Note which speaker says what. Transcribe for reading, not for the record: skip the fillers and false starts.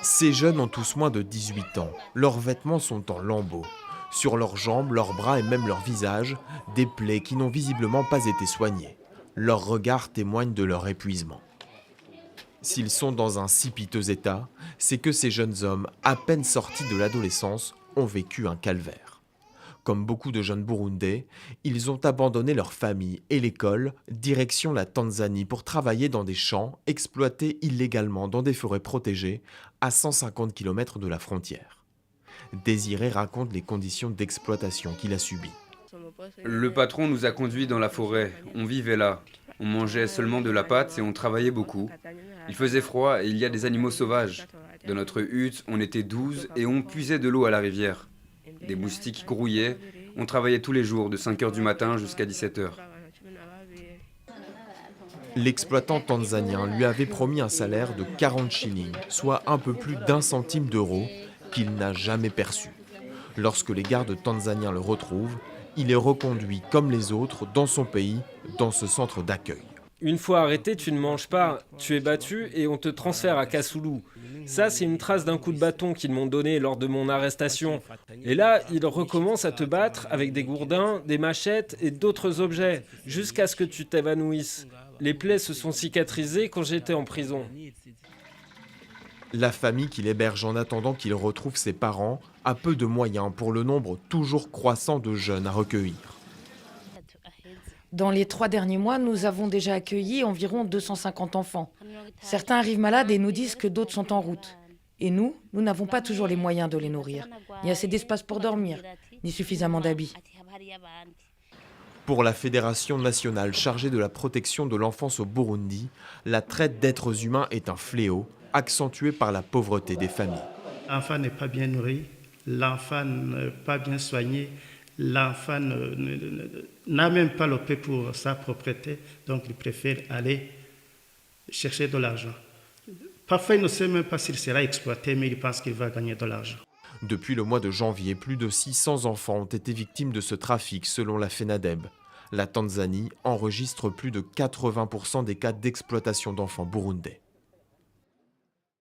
Speaker 1: Ces jeunes ont tous moins de 18 ans. Leurs vêtements sont en lambeaux. Sur leurs jambes, leurs bras et même leur visage, des plaies qui n'ont visiblement pas été soignées. Leurs regards témoignent de leur épuisement. S'ils sont dans un si piteux état, c'est que ces jeunes hommes, à peine sortis de l'adolescence, ont vécu un calvaire. Comme beaucoup de jeunes Burundais, ils ont abandonné leur famille et l'école, direction la Tanzanie pour travailler dans des champs exploités illégalement dans des forêts protégées à 150 km de la frontière. Désiré raconte les conditions d'exploitation qu'il a subies.
Speaker 2: Le patron nous a conduits dans la forêt, on vivait là. On mangeait seulement de la pâte et on travaillait beaucoup. Il faisait froid et il y a des animaux sauvages. Dans notre hutte, on était 12 et on puisait de l'eau à la rivière. Des moustiques grouillaient, on travaillait tous les jours de 5 heures du matin jusqu'à 17 heures.
Speaker 1: L'exploitant tanzanien lui avait promis un salaire de 40 shillings, soit un peu plus d'1 centime d'euro, qu'il n'a jamais perçu. Lorsque les gardes tanzaniens le retrouvent, il est reconduit comme les autres dans son pays, dans ce centre d'accueil.
Speaker 3: Une fois arrêté, tu ne manges pas, tu es battu et on te transfère à Kasulu. Ça, c'est une trace d'un coup de bâton qu'ils m'ont donné lors de mon arrestation. Et là, ils recommencent à te battre avec des gourdins, des machettes et d'autres objets, jusqu'à ce que tu t'évanouisses. Les plaies se sont cicatrisées quand j'étais en prison.
Speaker 1: La famille qu'il héberge en attendant qu'il retrouve ses parents a peu de moyens pour le nombre toujours croissant de jeunes à recueillir.
Speaker 4: Dans les 3 derniers mois, nous avons déjà accueilli environ 250 enfants. Certains arrivent malades et nous disent que d'autres sont en route. Et nous n'avons pas toujours les moyens de les nourrir, ni assez d'espace pour dormir, ni suffisamment d'habits.
Speaker 1: Pour la Fédération nationale chargée de la protection de l'enfance au Burundi, la traite d'êtres humains est un fléau, accentué par la pauvreté des familles.
Speaker 5: L'enfant n'est pas bien nourri, l'enfant n'est pas bien soigné, l'enfant n'a même pas le paix pour sa propriété, donc il préfère aller chercher de l'argent. Parfois, il ne sait même pas s'il sera exploité, mais il pense qu'il va gagner de l'argent.
Speaker 1: Depuis le mois de janvier, plus de 600 enfants ont été victimes de ce trafic selon la FENADEB. La Tanzanie enregistre plus de 80% des cas d'exploitation d'enfants burundais.